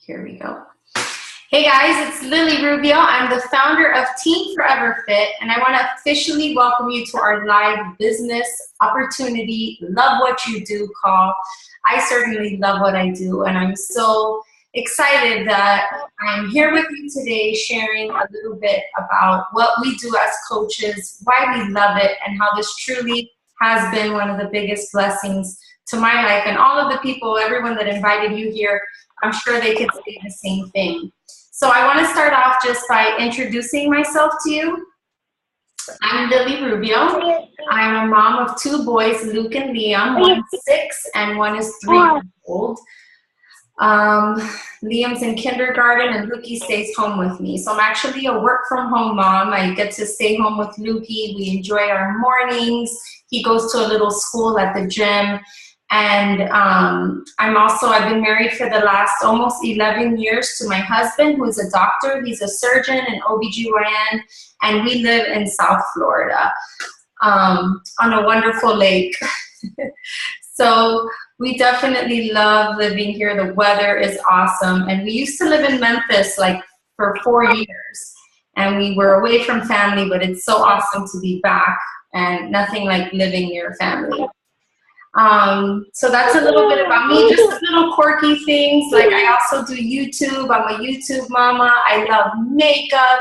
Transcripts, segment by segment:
Here we go. Hey guys, it's Lily Rubio. I'm the founder of Team Forever Fit, and I want to officially welcome you to our live business opportunity, Love What You Do call. I certainly love what I do, and I'm so excited that I'm here with you today sharing a little bit about what we do as coaches, why we love it, and how this truly has been one of the biggest blessings to my life. And all of the people, everyone that invited you here, I'm sure they could say the same thing. So I want to start off just by introducing myself to you. I'm Lily Rubio. I'm a mom of two boys, Luke and Liam. One's 6 and one is 3 years old. Liam's in kindergarten and Lukey stays home with me. So I'm actually a work from home mom. I get to stay home with Lukey. We enjoy our mornings. He goes to a little school at the gym. And I've been married for the last almost 11 years to my husband, who is a doctor. He's a surgeon and OBGYN, and we live in South Florida on a wonderful lake. So we definitely love living here. The weather is awesome. And we used to live in Memphis for 4 years, and we were away from family, but it's so awesome to be back, and nothing like living near family. So that's a little bit about me, just little quirky things. Like I also do YouTube. I'm a YouTube mama. I love makeup,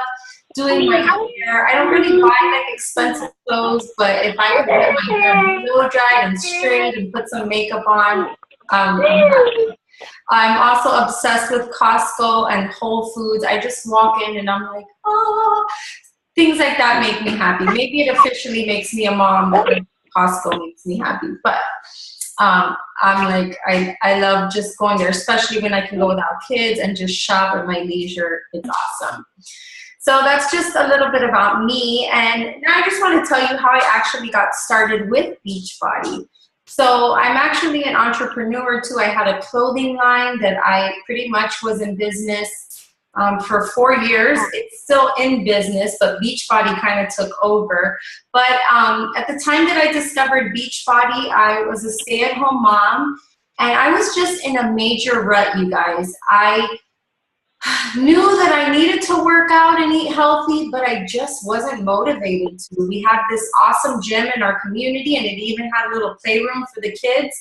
doing my hair. I don't really buy expensive clothes, but if I could get my hair blow dried and straight and put some makeup on, I'm happy. I'm also obsessed with Costco and Whole Foods. I just walk in and I'm like, oh, things like that make me happy. Maybe it officially makes me a mom, but Costco makes me happy. But I love just going there, especially when I can go without kids and just shop at my leisure. It's awesome. So that's just a little bit about me. And now I just want to tell you how I actually got started with Beachbody. So I'm actually an entrepreneur too. I had a clothing line that I pretty much was in business for 4 years. It's still in business, but Beachbody kind of took over. But at the time that I discovered Beachbody, I was a stay-at-home mom, and I was just in a major rut, you guys. I knew that I needed to work out and eat healthy, but I just wasn't motivated to. We had this awesome gym in our community, and it even had a little playroom for the kids.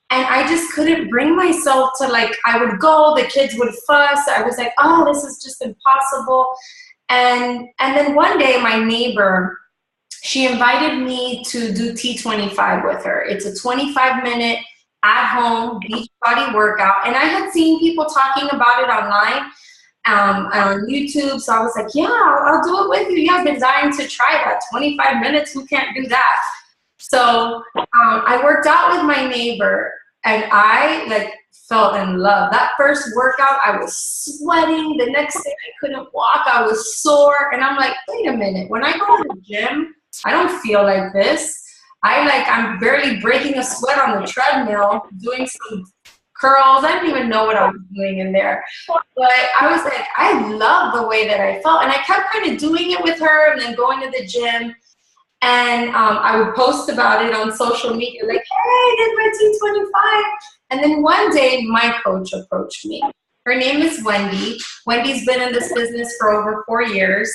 And I just couldn't bring myself to I would go, the kids would fuss. I was like, oh, this is just impossible. And then one day my neighbor, she invited me to do T25 with her. It's a 25-minute at-home Beachbody workout. And I had seen people talking about it online on YouTube. So I was like, yeah, I'll do it with you. Yeah, I've been dying to try that. 25 minutes, who can't do that? So I worked out with my neighbor, and I fell in love. That first workout, I was sweating. The next day, I couldn't walk. I was sore, and I'm like, wait a minute. When I go to the gym, I don't feel like this. I'm barely breaking a sweat on the treadmill, doing some curls. I didn't even know what I was doing in there. But I was like, I love the way that I felt, and I kept kind of doing it with her, and then going to the gym. And I would post about it on social media, like, hey, I did my T25. And then one day, my coach approached me. Her name is Wendy. Wendy's been in this business for over 4 years.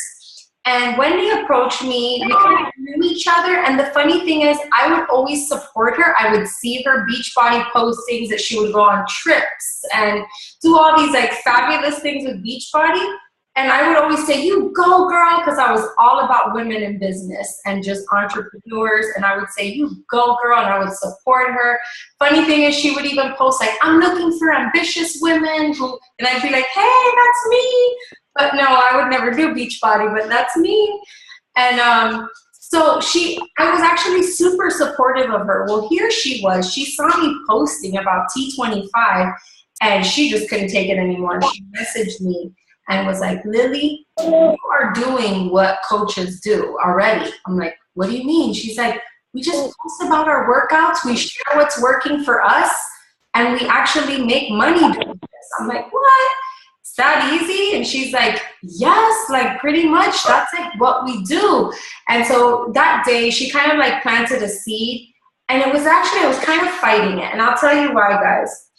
And Wendy approached me. We kind of knew each other. And the funny thing is, I would always support her. I would see her Beachbody postings that she would go on trips and do all these fabulous things with Beachbody. And I would always say, you go, girl, because I was all about women in business and just entrepreneurs. And I would say, you go, girl, and I would support her. Funny thing is, she would even post, I'm looking for ambitious women who, and I'd be like, hey, that's me. But no, I would never do Beachbody, but that's me. And so I was actually super supportive of her. Well, here she was. She saw me posting about T25, and she just couldn't take it anymore. She messaged me and was like, Lily, you are doing what coaches do already. I'm like, what do you mean? She's like, we just post about our workouts. We share what's working for us, and we actually make money doing this. I'm like, what? It's that easy? And she's like, yes, pretty much. That's what we do. And so that day, she kind of planted a seed. And it was actually, I was kind of fighting it. And I'll tell you why, guys.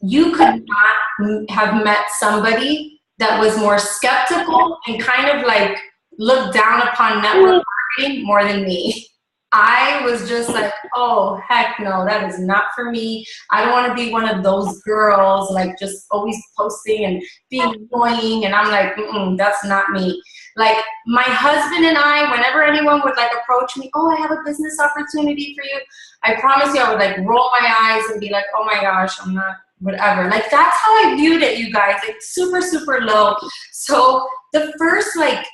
you could not have met somebody that was more skeptical and kind of like looked down upon network marketing more than me. I was just like, oh, heck no, that is not for me. I don't want to be one of those girls, like just always posting and being annoying. And I'm like, that's not me. Like my husband and I, whenever anyone would like approach me, oh, I have a business opportunity for you, I promise you I would like roll my eyes and be like, oh my gosh, I'm not, whatever. Like that's how I viewed it, you guys, like super, super low. So the first, like,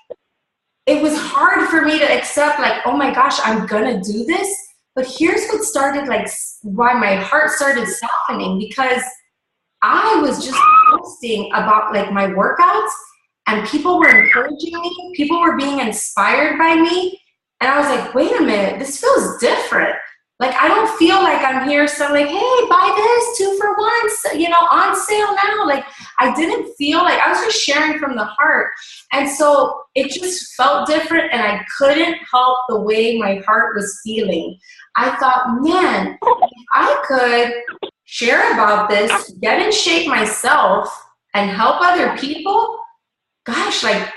it was hard for me to accept, like, oh my gosh, I'm gonna do this. But here's what started, like, why my heart started softening, because I was just posting about like my workouts and people were encouraging me, people were being inspired by me. And I was like, wait a minute, this feels different. Like, I don't feel like I'm here selling, hey, buy this, 2 for 1, you know, on sale now. Like, I didn't feel like, I was just sharing from the heart. And so it just felt different, and I couldn't help the way my heart was feeling. I thought, man, if I could share about this, get in shape myself, and help other people, gosh, like,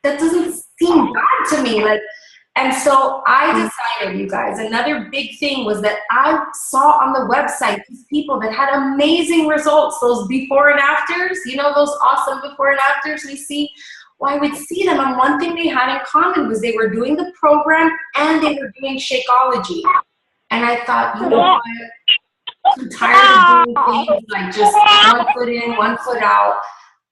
that doesn't seem bad to me. Like, and so I decided, you guys, another big thing was that I saw on the website these people that had amazing results, those before and afters, you know, those awesome before and afters we see. Well, I would see them, and one thing they had in common was they were doing the program and they were doing Shakeology. And I thought, you know what, I'm tired of doing things like just one foot in, one foot out.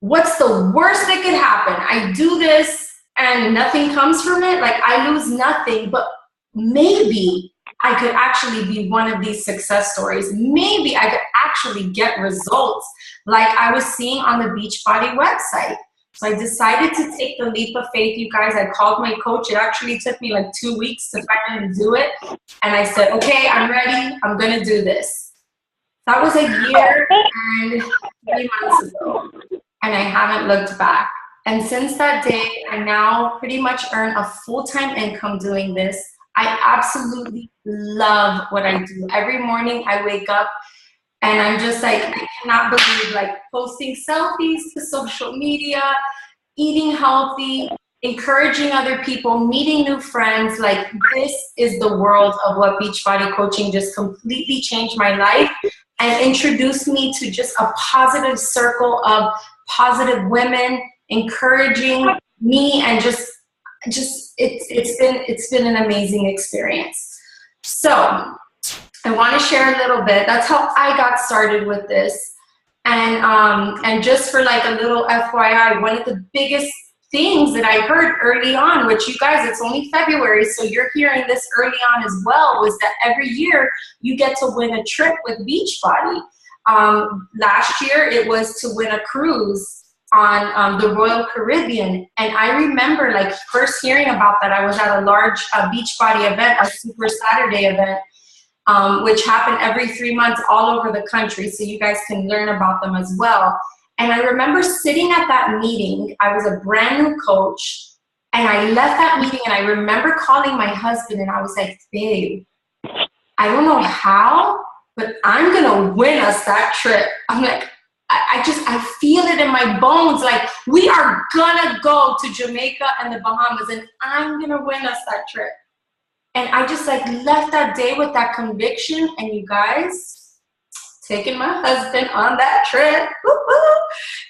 What's the worst that could happen? I do this and nothing comes from it. Like, I lose nothing, but maybe I could actually be one of these success stories. Maybe I could actually get results like I was seeing on the Beachbody website. So I decided to take the leap of faith, you guys. I called my coach. It actually took me like 2 weeks to finally do it. And I said, okay, I'm ready. I'm going to do this. That was a year and 3 months ago, and I haven't looked back. And since that day, I now pretty much earn a full-time income doing this. I absolutely love what I do. Every morning I wake up and I'm just like, I cannot believe, like, posting selfies to social media, eating healthy, encouraging other people, meeting new friends. Like, this is the world of what Beachbody coaching just completely changed my life and introduced me to just a positive circle of positive women encouraging me, and just it's been an amazing experience. So I want to share a little bit. That's how I got started with this. And just for like a little FYI, one of the biggest things that I heard early on, which, you guys, it's only February, so you're hearing this early on as well, was that every year you get to win a trip with Beachbody. Last year it was to win a cruise on the Royal Caribbean. And I remember, like, first hearing about that, I was at a large Beachbody event, a Super Saturday event, which happened every 3 months all over the country, so you guys can learn about them as well. And I remember sitting at that meeting. I was a brand new coach, and I left that meeting, and I remember calling my husband, and I was like, babe, I don't know how, but I'm gonna win us that trip. I'm like, I feel it in my bones. Like, we are gonna go to Jamaica and the Bahamas, and I'm gonna win us that trip. And I just like left that day with that conviction. And you guys, taking my husband on that trip,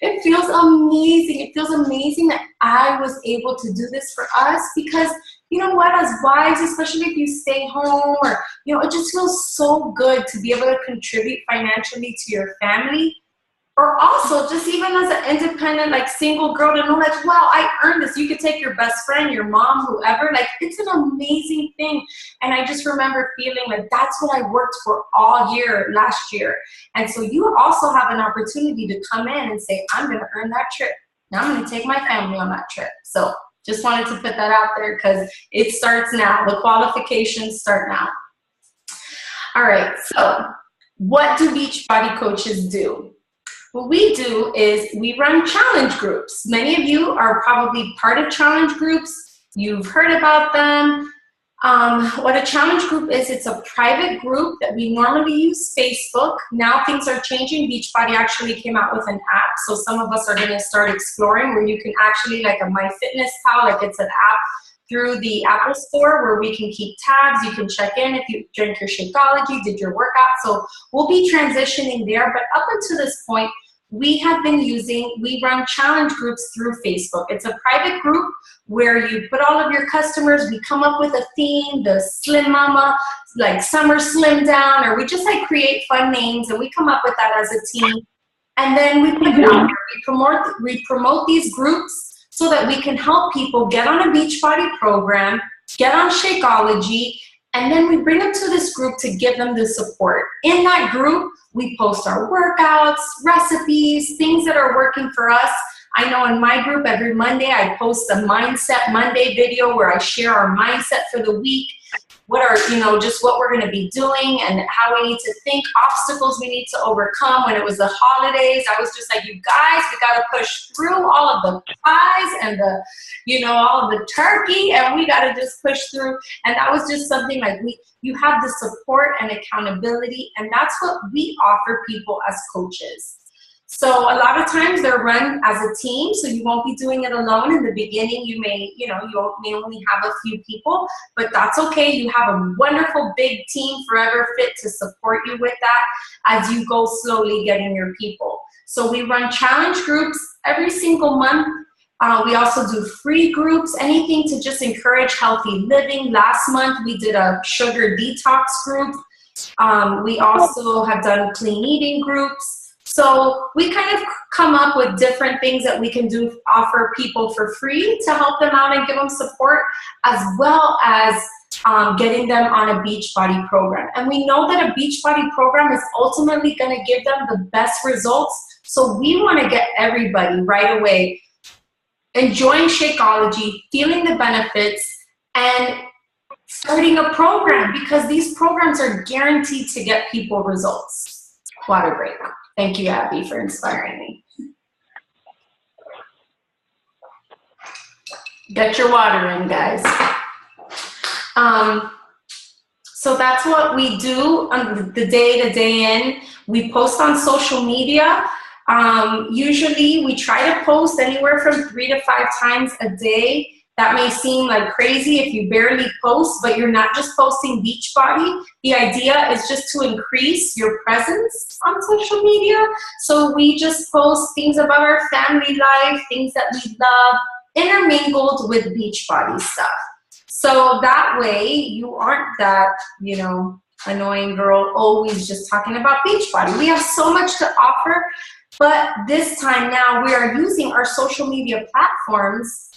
it feels amazing. It feels amazing that I was able to do this for us, because you know what, as wives, especially if you stay home, or, you know, it just feels so good to be able to contribute financially to your family. Or also just even as an independent, like, single girl, to know, like, wow, I earned this. You could take your best friend, your mom, whoever. Like, it's an amazing thing. And I just remember feeling like that's what I worked for all year last year. And so you also have an opportunity to come in and say, I'm going to earn that trip. Now I'm going to take my family on that trip. So just wanted to put that out there, because it starts now. The qualifications start now. All right. So what do Beachbody coaches do? What we do is we run challenge groups. Many of you are probably part of challenge groups. You've heard about them. What a challenge group is, it's a private group that we normally use Facebook. Now things are changing. Beachbody actually came out with an app, so some of us are going to start exploring where you can actually, like a MyFitnessPal, like it's an app through the Apple Store where we can keep tabs. You can check in if you drank your Shakeology, did your workout. So we'll be transitioning there, but up until this point, we run challenge groups through Facebook. It's a private group where you put all of your customers, we come up with a theme, the Slim Mama, like Summer Slim Down, or we just like create fun names and we come up with that as a team. And then we put it out there. We promote these groups so that we can help people get on a Beachbody program, get on Shakeology, and then we bring them to this group to give them the support. In that group, we post our workouts, recipes, things that are working for us. I know in my group, every Monday, I post a Mindset Monday video where I share our mindset for the week. What are, just what we're going to be doing and how we need to think, obstacles we need to overcome. When it was the holidays, I was just like, you guys, we got to push through all of the pies and the, all of the turkey, and we got to just push through. And that was just something like you have the support and accountability, and that's what we offer people as coaches. So a lot of times they're run as a team, so you won't be doing it alone. In the beginning, you may only have a few people, but that's okay. You have a wonderful big team, Forever Fit, to support you with that as you go slowly getting your people. So we run challenge groups every single month. We also do free groups, anything to just encourage healthy living. Last month, we did a sugar detox group. We also have done clean eating groups. So we kind of come up with different things that we can do, offer people for free to help them out and give them support, as well as getting them on a Beachbody program. And we know that a Beachbody program is ultimately going to give them the best results. So we want to get everybody right away enjoying Shakeology, feeling the benefits, and starting a program, because these programs are guaranteed to get people results. Water break. Thank you, Abby, for inspiring me. Get your water in, guys. So that's what we do on the day in. We post on social media. Usually we try to post anywhere from 3 to 5 times a day. That may seem like crazy if you barely post, but you're not just posting Beachbody. The idea is just to increase your presence on social media. So we just post things about our family life, things that we love, intermingled with Beachbody stuff. So that way you aren't that, annoying girl always just talking about Beachbody. We have so much to offer, but this time now we are using our social media platforms.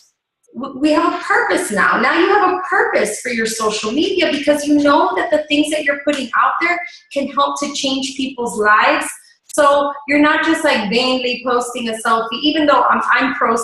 We have a purpose now. Now you have a purpose for your social media, because you know that the things that you're putting out there can help to change people's lives. So you're not just like vainly posting a selfie, even though I'm pro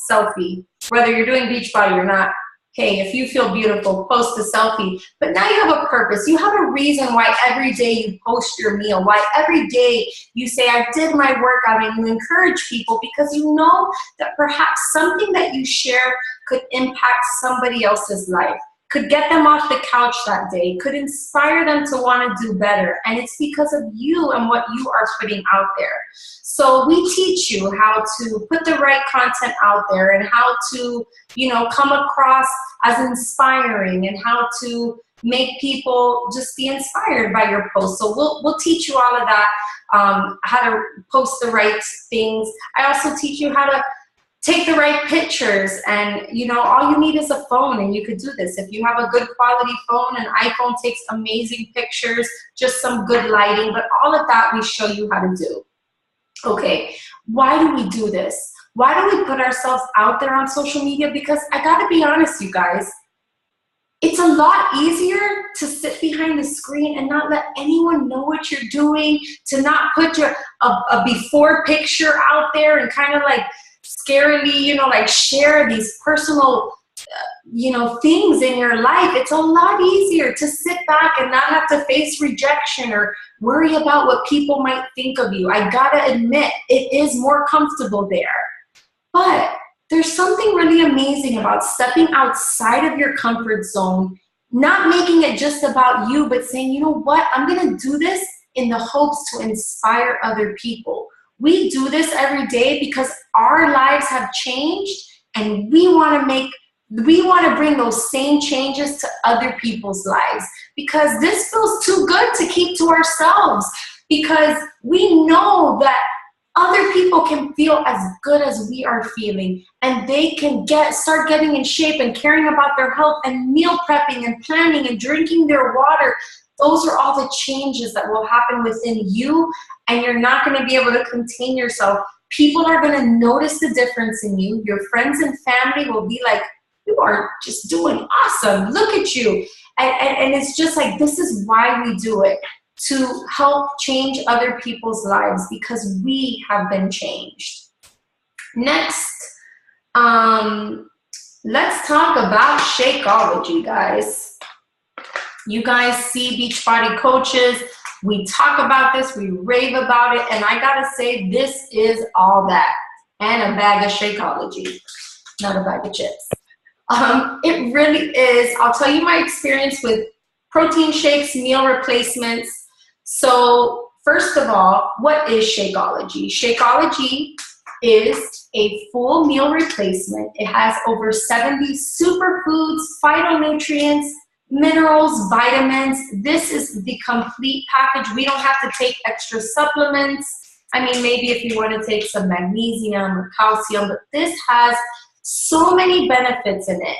selfie, whether you're doing Beachbody or not. Hey, if you feel beautiful, post a selfie. But now you have a purpose. You have a reason why every day you post your meal, why every day you say, I did my workout, and you encourage people, because you know that perhaps something that you share could impact somebody else's life, could get them off the couch that day, could inspire them to want to do better. And it's because of you and what you are putting out there. So we teach you how to put the right content out there, and how to, come across as inspiring, and how to make people just be inspired by your posts. So we'll teach you all of that, how to post the right things. I also teach you how to take the right pictures, and all you need is a phone, and you could do this. If you have a good quality phone, an iPhone takes amazing pictures, just some good lighting, but all of that we show you how to do. Okay, why do we do this? Why do we put ourselves out there on social media? Because I gotta be honest, you guys, it's a lot easier to sit behind the screen and not let anyone know what you're doing, to not put a before picture out there and kind of like scarily, share these personal, things in your life. It's a lot easier to sit back and not have to face rejection or worry about what people might think of you. I gotta admit, it is more comfortable there. But there's something really amazing about stepping outside of your comfort zone not making it just about you, but saying, you know what, I'm going to do this in the hopes to inspire other people. We do this every day because our lives have changed, and we want to bring those same changes to other people's lives, because this feels too good to keep to ourselves, because we know that other people can feel as good as we are feeling, and they can start getting in shape and caring about their health and meal prepping and planning and drinking their water. Those are all the changes that will happen within you, and you're not going to be able to contain yourself. People are going to notice the difference in you. Your friends and family will be like, you are just doing awesome. Look at you. And it's just like, this is why we do it, to help change other people's lives, because we have been changed. Next, let's talk about Shakeology, guys. You guys see Beachbody coaches, we talk about this, we rave about it, and I gotta say, this is all that, and a bag of Shakeology, not a bag of chips. It really is. I'll tell you my experience with protein shakes, meal replacements. So first of all, what is Shakeology? Shakeology is a full meal replacement. It has over 70 superfoods, phytonutrients, minerals, vitamins. This is the complete package. We don't have to take extra supplements. I mean, maybe if you want to take some magnesium or calcium, but this has so many benefits in it.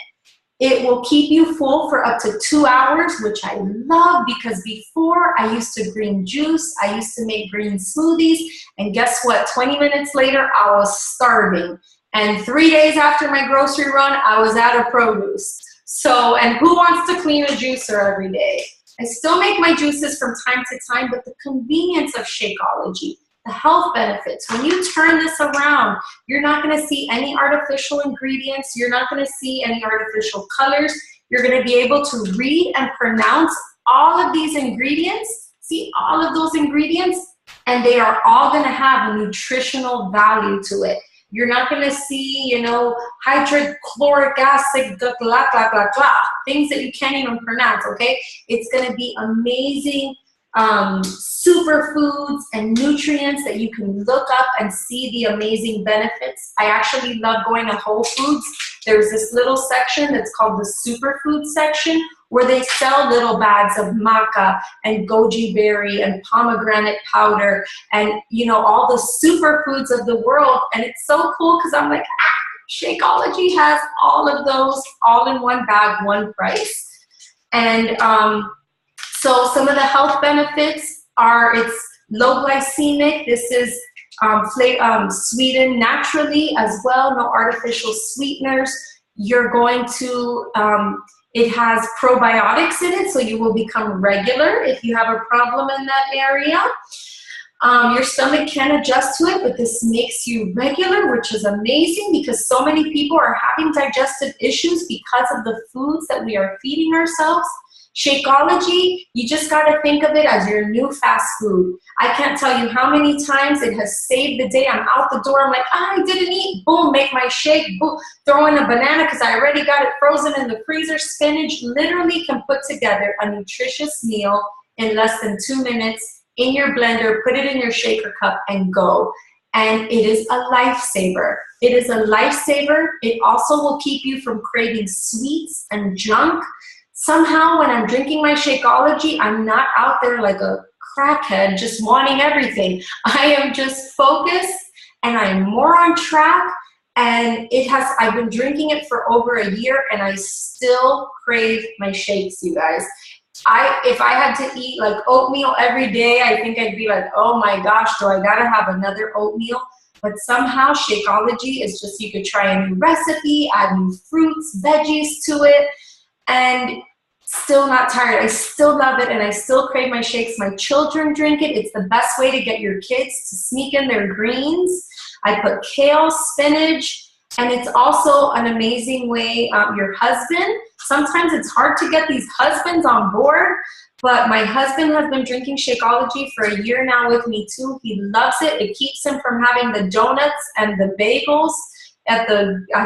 It will keep you full for up to 2 hours, which I love, because before I used to green juice, I used to make green smoothies, and guess what? 20 minutes later, I was starving. And 3 days after my grocery run, I was out of produce. So, and who wants to clean a juicer every day? I still make my juices from time to time, but the convenience of Shakeology, the health benefits, when you turn this around, you're not going to see any artificial ingredients. You're not going to see any artificial colors. You're going to be able to read and pronounce all of these ingredients, see all of those ingredients, and they are all going to have a nutritional value to it. You're not going to see, you know, hydrochloric acid, blah, blah, blah, blah, blah, things that you can't even pronounce, okay? It's going to be amazing superfoods and nutrients that you can look up and see the amazing benefits. I actually love going to Whole Foods. There's this little section that's called the superfood section, where they sell little bags of maca and goji berry and pomegranate powder and, you know, all the superfoods of the world. And it's so cool because I'm like, Shakeology has all of those all in one bag, one price. And so some of the health benefits are, it's low glycemic. This is sweetened naturally as well, no artificial sweeteners. You're going to, it has probiotics in it, so you will become regular if you have a problem in that area. Your stomach can adjust to it, but this makes you regular, which is amazing, because so many people are having digestive issues because of the foods that we are feeding ourselves. Shakeology, you just got to think of it as your new fast food. I can't tell you how many times it has saved the day. I'm out the door, I'm like, I didn't eat. Boom, make my shake. Boom, throw in a banana because I already got it frozen in the freezer. Spinach. Literally can put together a nutritious meal in less than 2 minutes in your blender, put it in your shaker cup, and go. And it is a lifesaver. It is a lifesaver. It also will keep you from craving sweets and junk. Somehow when I'm drinking my Shakeology, I'm not out there like a crackhead just wanting everything. I am just focused and I'm more on track, and I've been drinking it for over a year and I still crave my shakes, you guys. If I had to eat like oatmeal every day, I think I'd be like, oh my gosh, do I gotta have another oatmeal? But somehow Shakeology is just, you could try a new recipe, add new fruits, veggies to it, and still not tired. I still love it and I still crave my shakes. My children drink it. It's the best way to get your kids to sneak in their greens. I put kale, spinach, and it's also an amazing way, your husband, sometimes it's hard to get these husbands on board, but my husband has been drinking Shakeology for a year now with me too. He loves it. It keeps him from having the donuts and the bagels at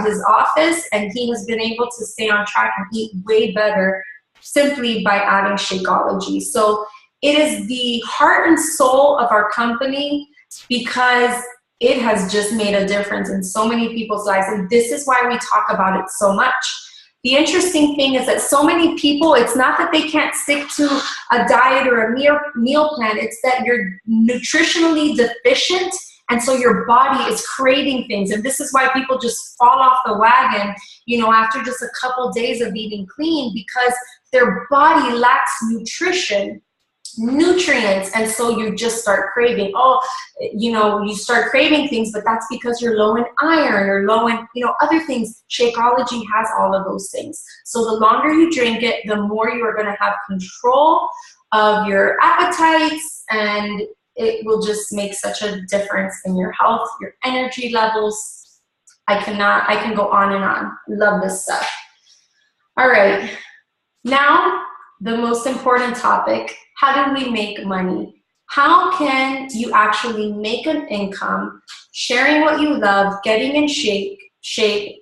his office, and he has been able to stay on track and eat way better simply by adding Shakeology. So it is the heart and soul of our company because it has just made a difference in so many people's lives. And this is why we talk about it so much. The interesting thing is that so many people, it's not that they can't stick to a diet or a meal plan, it's that you're nutritionally deficient, and so your body is craving things. And this is why people just fall off the wagon, you know, after just a couple days of eating clean, because their body lacks nutrients, and so you just start craving, you start craving things, but that's because you're low in iron or low in, other things. Shakeology has all of those things. So the longer you drink it, the more you are going to have control of your appetites, and it will just make such a difference in your health, your energy levels. I can go on and on. Love this stuff. All right. Now, the most important topic: how do we make money? How can you actually make an income sharing what you love, getting in shape,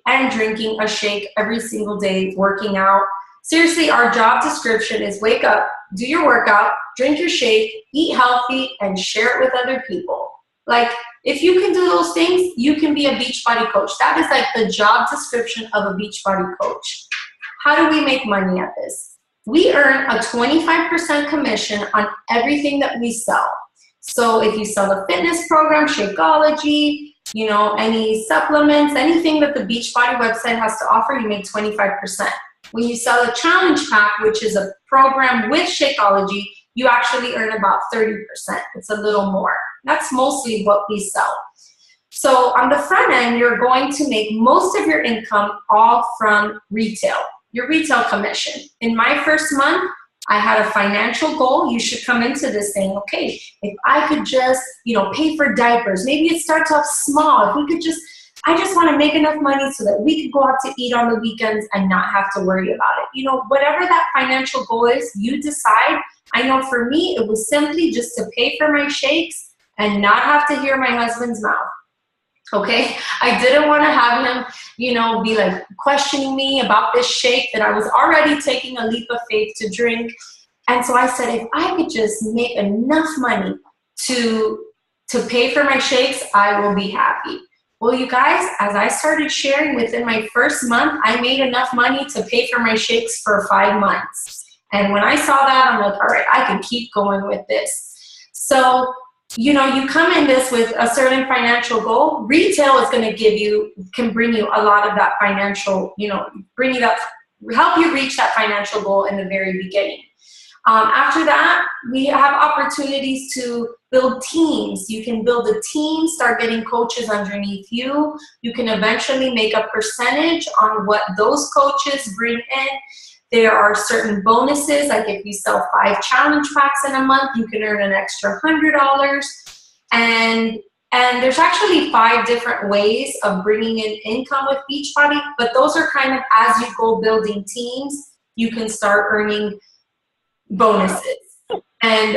and drinking a shake every single day, working out? Seriously, our job description is wake up, do your workout, drink your shake, eat healthy, and share it with other people. Like, if you can do those things, you can be a Beachbody coach. That is like the job description of a Beachbody coach. How do we make money at this? We earn a 25% commission on everything that we sell. So if you sell a fitness program, Shakeology, any supplements, anything that the Beachbody website has to offer, you make 25%. When you sell a challenge pack, which is a program with Shakeology, you actually earn about 30%. It's a little more. That's mostly what we sell. So on the front end, you're going to make most of your income all from retail. Your retail commission. In my first month, I had a financial goal. You should come into this saying, okay, if I could just, pay for diapers, maybe it starts off small. If we could I just want to make enough money so that we could go out to eat on the weekends and not have to worry about it. Whatever that financial goal is, you decide. I know for me, it was simply just to pay for my shakes and not have to hear my husband's mouth. Okay, I didn't want to have him, be like questioning me about this shake that I was already taking a leap of faith to drink. And so I said, if I could just make enough money to pay for my shakes, I will be happy. Well, you guys, as I started sharing within my first month, I made enough money to pay for my shakes for 5 months. And when I saw that, I'm like, all right, I can keep going with this. So you come in this with a certain financial goal. Retail is going to can bring you a lot of that financial, help you reach that financial goal in the very beginning. After that, we have opportunities to build teams. You can build a team, start getting coaches underneath you. You can eventually make a percentage on what those coaches bring in. There are certain bonuses, like if you sell 5 challenge packs in a month, you can earn an extra $100. And there's actually 5 different ways of bringing in income with Beachbody, but those are kind of as you go building teams, you can start earning bonuses. And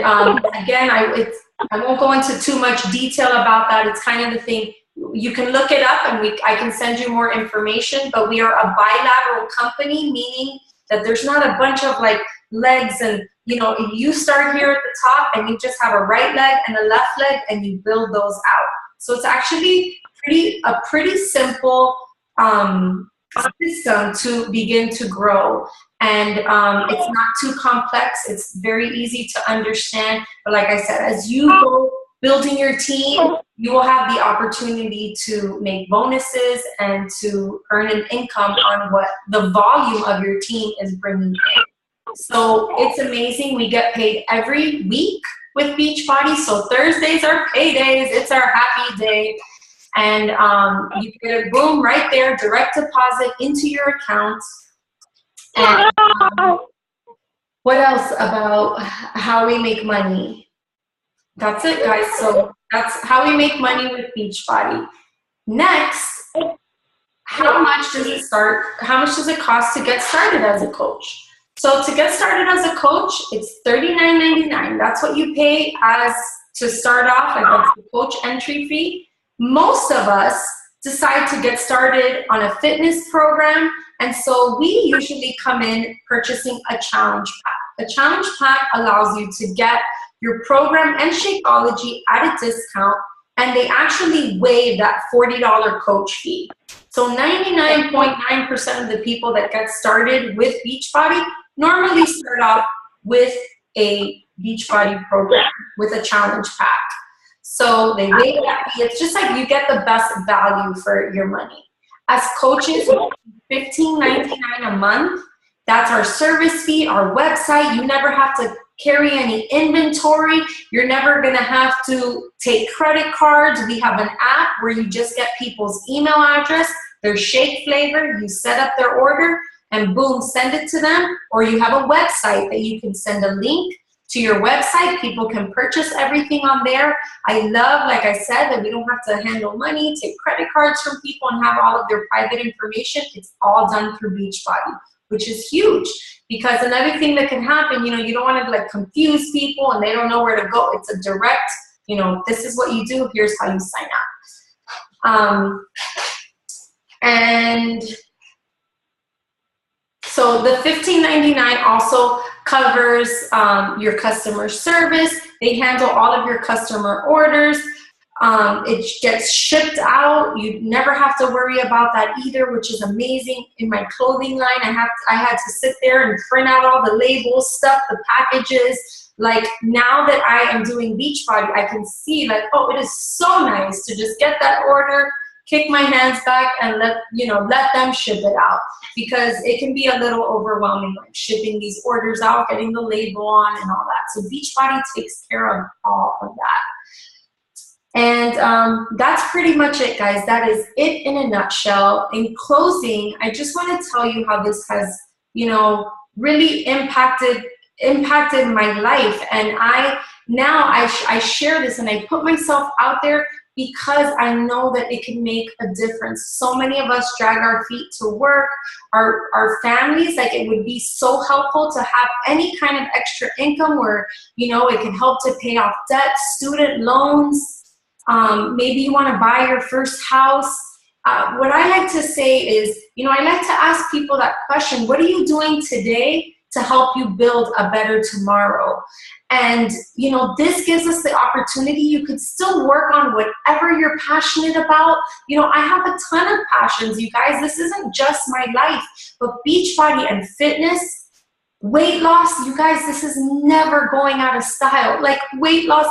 again, I won't go into too much detail about that. It's kind of the thing. You can look it up, and I can send you more information, but we are a bilateral company, meaning that there's not a bunch of like legs and, if you start here at the top and you just have a right leg and a left leg and you build those out. So it's actually a pretty simple system to begin to grow. And it's not too complex. It's very easy to understand. But like I said, as you go building your team, you will have the opportunity to make bonuses and to earn an income on what the volume of your team is bringing in. So it's amazing. We get paid every week with Beachbody. So Thursdays are paydays. It's our happy day. And you get a boom right there, direct deposit into your account. And what else about how we make money? That's it, guys. So that's how we make money with Beachbody. Next, how much does it cost to get started as a coach? So to get started as a coach, it's $39.99. That's what you pay to start off, and that's the coach entry fee. Most of us decide to get started on a fitness program And so we usually come in purchasing a challenge pack. A challenge pack allows you to get your program and Shakeology at a discount, and they actually waive that $40 coach fee. So 99.9% of the people that get started with Beachbody normally start out with a Beachbody program, with a challenge pack. So they waive that fee. It's just like you get the best value for your money. As coaches, $15.99 a month. That's our service fee, our website. You never have to carry any inventory. You're never going to have to take credit cards. We have an app where you just get people's email address, their shake flavor, you set up their order, and boom, send it to them. Or you have a website that you can send a link to your website. People can purchase everything on there. I love, like I said, that we don't have to handle money, take credit cards from people, and have all of their private information. It's all done through Beachbody, which is huge. Because another thing that can happen, you don't want to like confuse people and they don't know where to go. It's a direct, this is what you do, here's how you sign up. And so the $15.99 also covers your customer service. They handle all of your customer orders. It gets shipped out. You never have to worry about that either, which is amazing. In my clothing line, I had to sit there and print out all the labels, stuff the packages. Like now that I am doing Beachbody, I can see like, oh, it is so nice to just get that order, kick my hands back, and let them ship it out, because it can be a little overwhelming, like shipping these orders out, getting the label on and all that. So Beachbody takes care of all of that. And that's pretty much it, guys. That is it in a nutshell. In closing, I just want to tell you how this has, really impacted my life. And I share this and I put myself out there because I know that it can make a difference. So many of us drag our feet to work, our families, like it would be so helpful to have any kind of extra income where, it can help to pay off debt, student loans. Maybe you want to buy your first house. What I like to say is, I like to ask people that question, what are you doing today to help you build a better tomorrow? And, this gives us the opportunity. You could still work on whatever you're passionate about. I have a ton of passions, you guys. This isn't just my life, but Beachbody and fitness, weight loss, you guys, this is never going out of style. Like weight loss,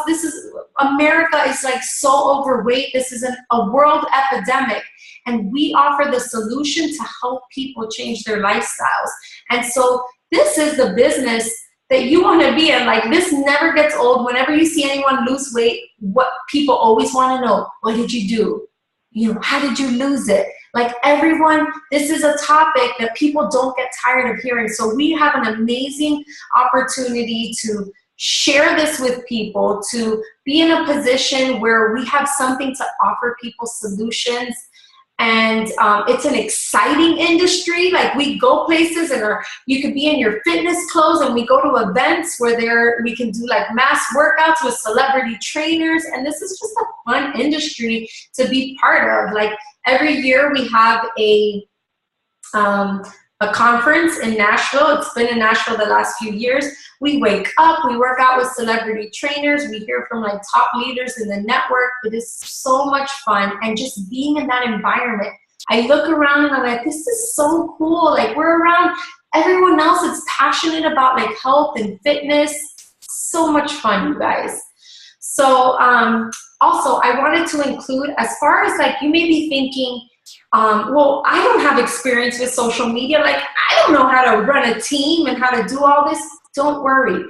America is like so overweight. This is a world epidemic. And we offer the solution to help people change their lifestyles. And so this is the business that you want to be in. Like this never gets old. Whenever you see anyone lose weight, what people always want to know, what did you do? How did you lose it? Like everyone, this is a topic that people don't get tired of hearing. So we have an amazing opportunity to share this with people, to be in a position where we have something to offer people solutions. And it's an exciting industry. Like we go places and you could be in your fitness clothes, and we go to events where we can do like mass workouts with celebrity trainers. And this is just a fun industry to be part of. Like every year we have a conference in Nashville. It's been in Nashville the last few years. We wake up, we work out with celebrity trainers, we hear from like top leaders in the network. It is so much fun, and just being in that environment, I look around and I'm like, this is so cool. Like we're around everyone else that's passionate about like health and fitness. So much fun, you guys. So also I wanted to include, as far as like you may be thinking, well, I don't have experience with social media. Like, I don't know how to run a team and how to do all this. Don't worry.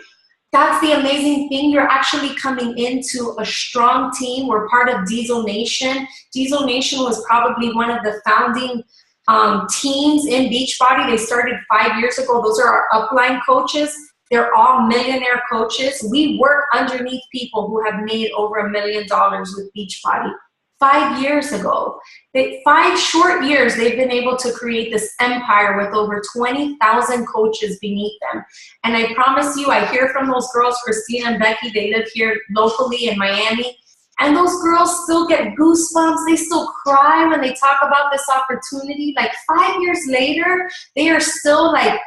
That's the amazing thing. You're actually coming into a strong team. We're part of Diesel Nation. Diesel Nation was probably one of the founding teams in Beachbody. They started 5 years ago. Those are our upline coaches. They're all millionaire coaches. We work underneath people who have made over $1 million with Beachbody. 5 years ago. 5 short years, they've been able to create this empire with over 20,000 coaches beneath them. And I promise you, I hear from those girls, Christina and Becky, they live here locally in Miami, And those girls still get goosebumps. They still cry when they talk about this opportunity. Like 5 years later, they are still like,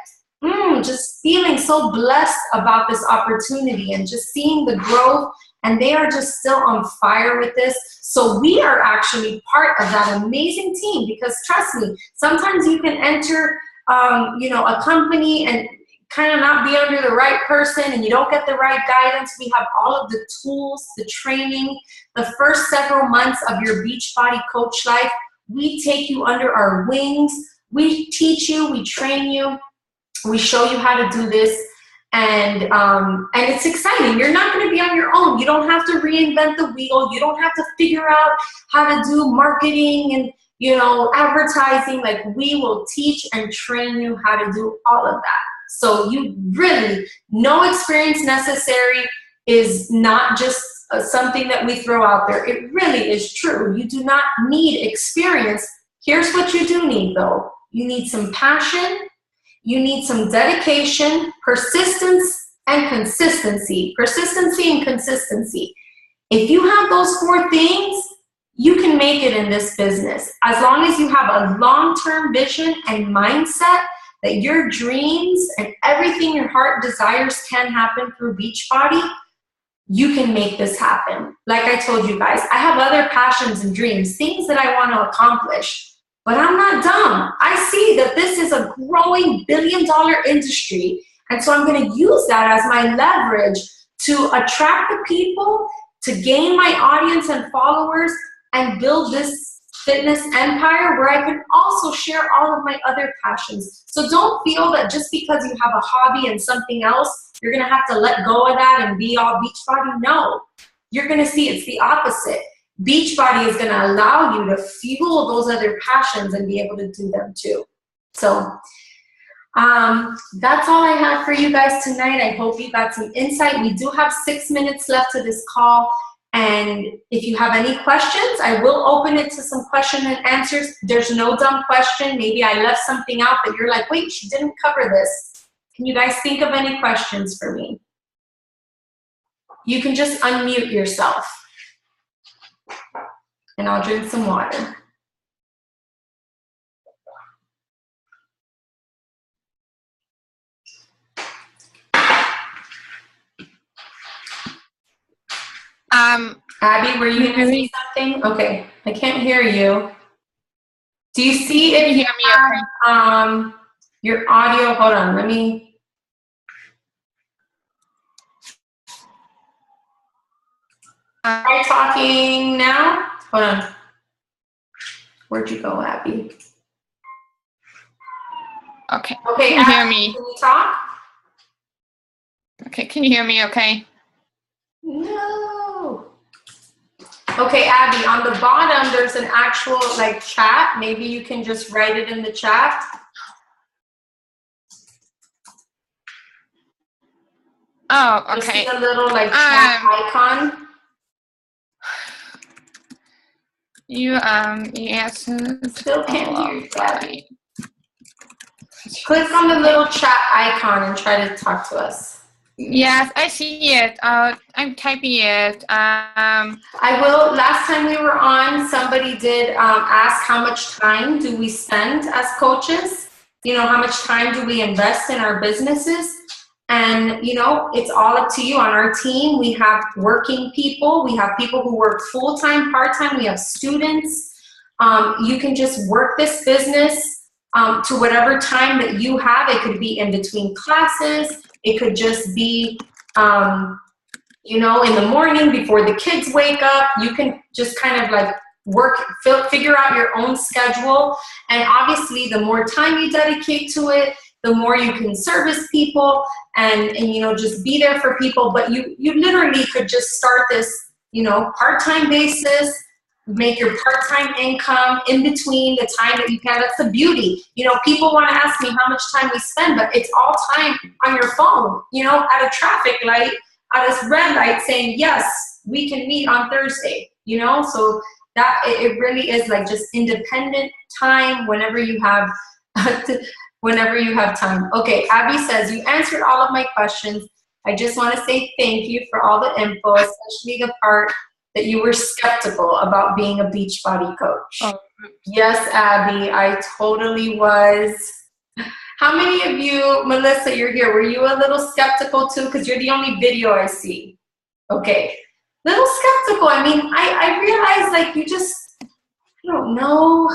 just feeling so blessed about this opportunity and just seeing the growth. And they are just still on fire with this. So we are actually part of that amazing team, because trust me, sometimes you can enter, a company and kind of not be under the right person and you don't get the right guidance. We have all of the tools, the training, the first several months of your Beachbody coach life. We take you under our wings. We teach you, we train you, we show you how to do this. And it's exciting. You're not going to be on your own. You don't have to reinvent the wheel. You don't have to figure out how to do marketing and, advertising. Like, we will teach and train you how to do all of that. So you really, no experience necessary is not just something that we throw out there. It really is true. You do not need experience. Here's what you do need, though. You need some passion. You need some dedication, persistence, and consistency. Persistency and consistency. If you have those 4 things, you can make it in this business. As long as you have a long-term vision and mindset that your dreams and everything your heart desires can happen through Beachbody, you can make this happen. Like I told you guys, I have other passions and dreams, things that I want to accomplish. But I'm not dumb. I see that this is a growing billion-dollar industry. And so I'm going to use that as my leverage to attract the people, to gain my audience and followers, and build this fitness empire where I can also share all of my other passions. So don't feel that just because you have a hobby and something else, you're going to have to let go of that and be all Beachbody. No, you're going to see it's the opposite. Beachbody is going to allow you to fuel those other passions and be able to do them too. So that's all I have for you guys tonight. I hope you got some insight. We do have 6 minutes left to this call. And if you have any questions, I will open it to some question and answers. There's no dumb question. Maybe I left something out that you're like, wait, she didn't cover this. Can you guys think of any questions for me? You can just unmute yourself. And I'll drink some water. Abby, were you going to say something? Okay, I can't hear you. Do you see if you hear me? Your audio, hold on, let me. Try talking now. Hold on. Where'd you go, Abby? Okay. Okay, can you hear me? Can you talk? Okay, can you hear me okay? No. Okay, Abby, on the bottom, there's an actual chat. Maybe you can just write it in the chat. Oh, okay. You see a little chat icon. Yes. Still can't hear you, Abby. Click on the little chat icon and try to talk to us. Yes, I see it. I'm typing it. I will. Last time we were on, somebody did ask how much time do we spend as coaches? How much time do we invest in our businesses? And, it's all up to you. On our team, we have working people. We have people who work full-time, part-time. We have students. You can just work this business to whatever time that you have. It could be in between classes. It could just be, in the morning before the kids wake up. You can just kind of figure out your own schedule. And obviously, the more time you dedicate to it, the more you can service people and just be there for people. But you literally could just start this, part-time basis, make your part-time income in between the time that you can. That's the beauty. People want to ask me how much time we spend, but it's all time on your phone, at a traffic light, at a red light saying, yes, we can meet on Thursday, so that it really is just independent time whenever you have time. Okay, Abby says, you answered all of my questions. I just want to say thank you for all the info, especially the part that you were skeptical about being a Beachbody coach. Oh, Yes, Abby, I totally was. How many of you, Melissa, you're here, were you a little skeptical too? Because you're the only video I see. Okay. Little skeptical. I mean, I realized like you just, I don't know.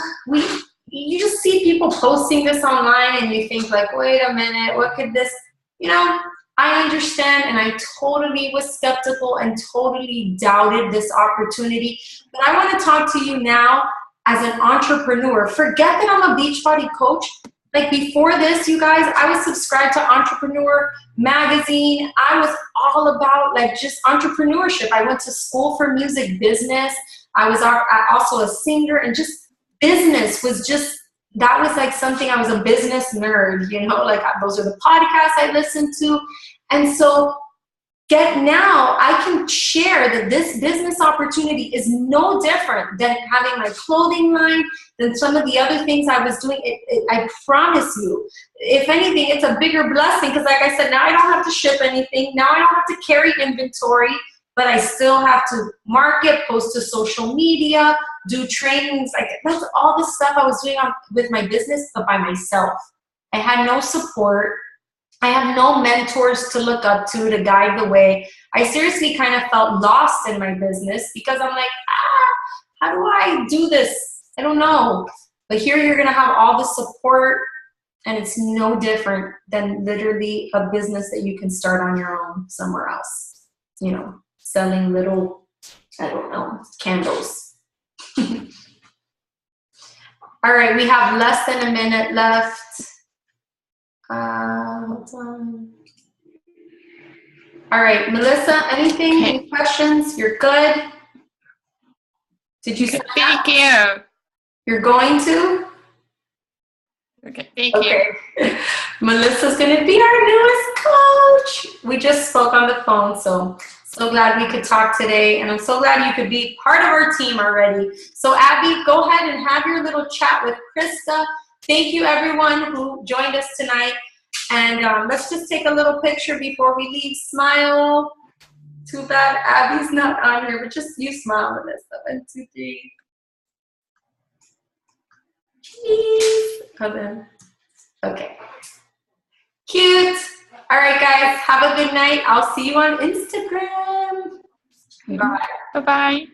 You just see people posting this online and you think like, wait a minute, what could this, you know, I understand, and I totally was skeptical and totally doubted this opportunity. But I want to talk to you now as an entrepreneur. Forget that I'm a Beachbody coach. Like before this, you guys, I was subscribed to Entrepreneur Magazine. I was all about like just entrepreneurship. I went to school for music business. I was also a singer, and just business was just, that was like something, I was a business nerd, you know, like those are the podcasts I listened to. And so now I can share that this business opportunity is no different than having my clothing line, than some of the other things I was doing. I promise you, if anything, it's a bigger blessing because like I said, now I don't have to ship anything. Now I don't have to carry inventory, but I still have to market, post to social media, do trainings. Like that's all the stuff I was doing with my business, but by myself. I had no support. I have no mentors to look up to guide the way. I seriously kind of felt lost in my business because I'm like, how do I do this? I don't know. But here you're going to have all the support, and it's no different than literally a business that you can start on your own somewhere else, you know, selling little, I don't know, candles. All right, we have less than a minute left. Hold on. All right, Melissa, anything? Any questions? You're good? Did you sign thank you. You're going to? Okay, thank you. Melissa's going to be our newest coach. We just spoke on the phone, so glad we could talk today, and I'm so glad you could be part of our team already. So Abby, go ahead and have your little chat with Krista. Thank you everyone who joined us tonight, and let's just take a little picture before we leave. Smile. Too bad Abby's not on here, but just you smile, Melissa. 1, 2, 3. Cheese. Come in. Okay. Cute. All right, guys. Have a good night. I'll see you on Instagram. Bye. Bye-bye.